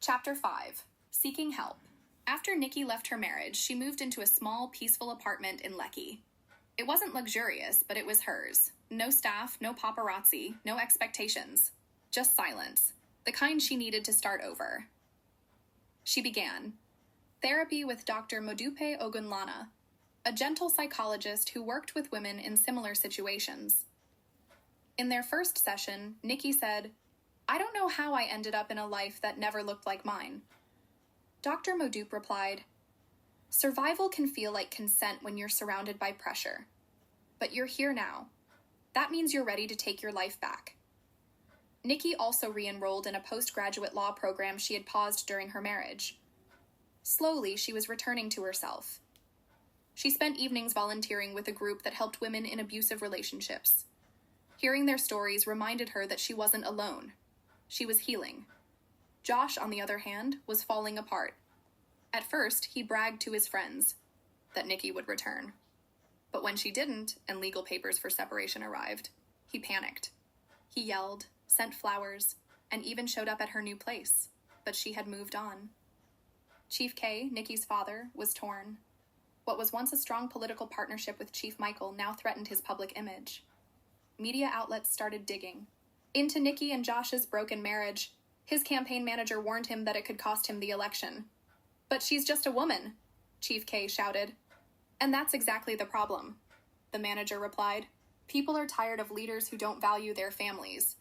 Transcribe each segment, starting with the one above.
Chapter 5. Seeking Help. After Nikky left her marriage, she moved into a small, peaceful apartment in Lekki. It wasn't luxurious, but it was hers. No staff, no paparazzi, no expectations. Just silence. The kind she needed to start over. She began therapy with Dr. Modupe Ogunlana, a gentle psychologist who worked with women in similar situations. In their first session, Nikky said, "I don't know how I ended up in a life that never looked like mine." Dr. Modupe replied, "Survival can feel like consent when you're surrounded by pressure. But you're here now. That means you're ready to take your life back." Nikky also re-enrolled in a postgraduate law program she had paused during her marriage. Slowly, she was returning to herself. She spent evenings volunteering with a group that helped women in abusive relationships. Hearing their stories reminded her that she wasn't alone. She was healing. Josh, on the other hand, was falling apart. At first, he bragged to his friends that Nikky would return. But when she didn't, and legal papers for separation arrived, he panicked. He yelled, sent flowers, and even showed up at her new place. But she had moved on. Chief K, Nikky's father, was torn. What was once a strong political partnership with Chief Michael now threatened his public image. Media outlets started digging into Nikky and Josh's broken marriage. His campaign manager warned him that it could cost him the election. "But she's just a woman," Chief K shouted. "And that's exactly the problem," the manager replied. "People are tired of leaders who don't value their families."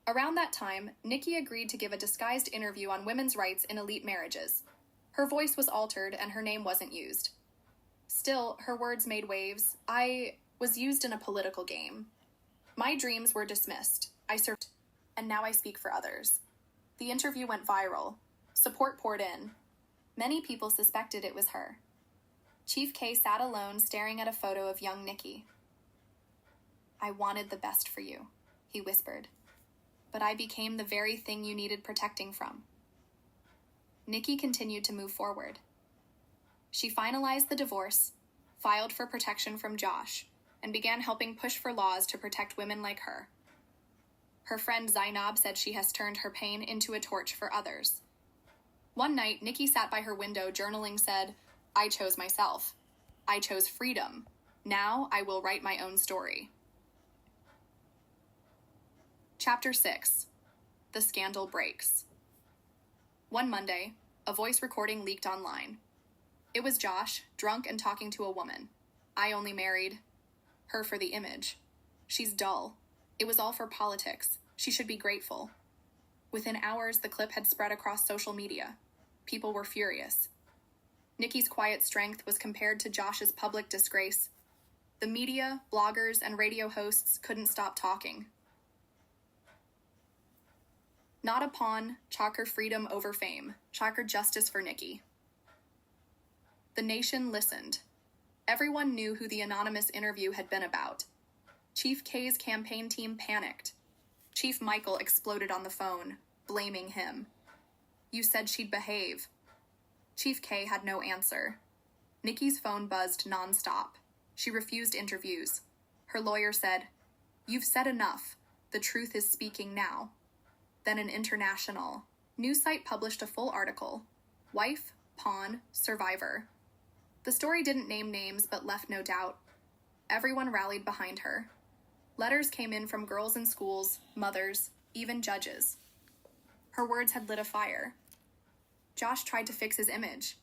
Around that time, Nikky agreed to give a disguised interview on women's rights in elite marriages. Her voice was altered and her name wasn't used. Still, her words made waves. "I was used in a political game. My dreams were dismissed. I served, and now I speak for others." The interview went viral. Support poured in. Many people suspected it was her. Chief K sat alone, staring at a photo of young Nikky. "I wanted the best for you," he whispered. "But I became the very thing you needed protecting from." Nikky continued to move forward. She finalized the divorce, filed for protection from Josh, and began helping push for laws to protect women like her. Her friend Zainab said she has turned her pain into a torch for others. One night, Nikky sat by her window journaling, said, "I chose myself. I chose freedom. Now I will write my own story." Chapter 6. The Scandal Breaks. One Monday, a voice recording leaked online. It was Josh, drunk and talking to a woman. "I only married her for the image. She's dull. It was all for politics. She should be grateful." Within hours, the clip had spread across social media. People were furious. Nikky's quiet strength was compared to Josh's public disgrace. The media, bloggers, and radio hosts couldn't stop talking. Not a pawn, chalk her freedom over fame, chalk her justice for Nikky. The nation listened. Everyone knew who the anonymous interview had been about. Chief K's campaign team panicked. Chief Michael exploded on the phone, blaming him. "You said she'd behave." Chief K had no answer. Nikky's phone buzzed nonstop. She refused interviews. Her lawyer said, "You've said enough. The truth is speaking now." Then an international news site published a full article. Wife, pawn, survivor. The story didn't name names but left no doubt. Everyone rallied behind her. Letters came in from girls in schools, mothers, even judges. Her words had lit a fire. Josh tried to fix his image.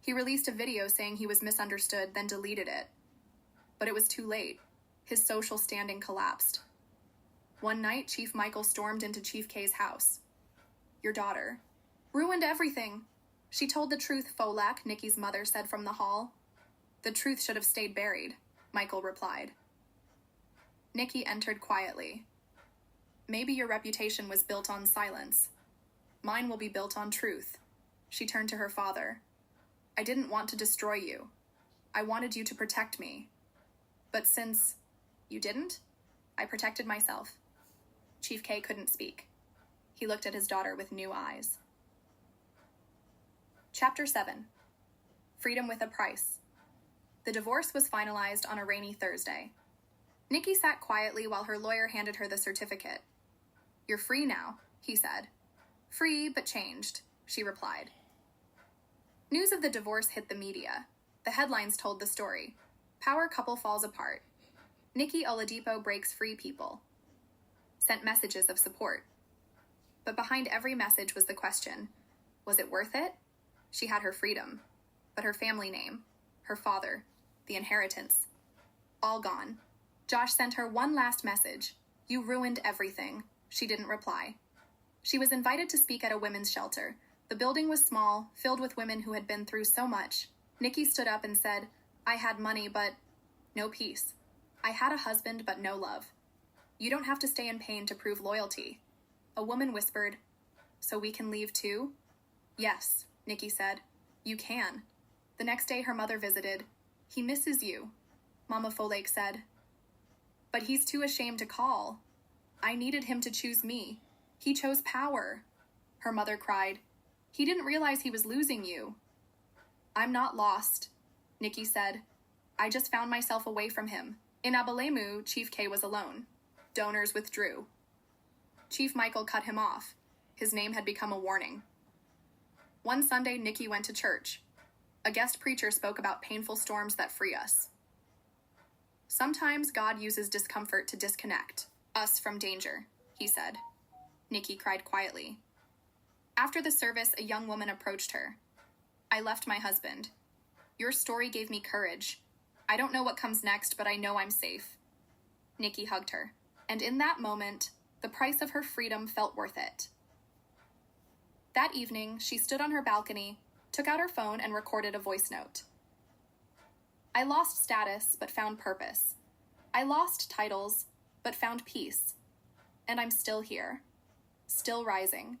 He released a video saying he was misunderstood, then deleted it. But it was too late. His social standing collapsed. One night, Chief Michael stormed into Chief K's house. "Your daughter ruined everything. She told the truth, Folak," Nikky's mother said from the hall. "The truth should have stayed buried," Michael replied. Nikky entered quietly. "Maybe your reputation was built on silence. Mine will be built on truth." She turned to her father. "I didn't want to destroy you. I wanted you to protect me. But since you didn't, I protected myself." Chief K couldn't speak. He looked at his daughter with new eyes. Chapter 7. Freedom with a Price. The divorce was finalized on a rainy Thursday. Nikky sat quietly while her lawyer handed her the certificate. "You're free now," he said. "Free, but changed. she replied. News of the divorce hit the media. The headlines told the story. Power couple falls apart. Nikky Oladipo breaks free people. Sent messages of support. But behind every message was the question, was it worth it? She had her freedom, but her family name, her father, the inheritance, all gone. Josh sent her one last message. You ruined everything. She didn't reply. She was invited to speak at a women's shelter. The building was small, filled with women who had been through so much. Nikky stood up and said, I had money, but no peace. I had a husband, but no love. You don't have to stay in pain to prove loyalty. A woman whispered, so we can leave too? Yes, Nikky said. You can. The next day her mother visited. He misses you, Mama Folake said. But he's too ashamed to call. I needed him to choose me. He chose power. Her mother cried. He didn't realize he was losing you. I'm not lost, Nikky said. I just found myself away from him. In Abalemu, Chief K was alone. Donors withdrew. Chief Michael cut him off. His name had become a warning. One Sunday, Nikky went to church. A guest preacher spoke about painful storms that free us. Sometimes God uses discomfort to disconnect us from danger, he said. Nikky cried quietly. After the service, a young woman approached her. I left my husband. Your story gave me courage. I don't know what comes next, but I know I'm safe. Nikky hugged her, and in that moment, the price of her freedom felt worth it. That evening, she stood on her balcony, took out her phone, and recorded a voice note. I lost status, but found purpose. I lost titles, but found peace. And I'm still here, still rising.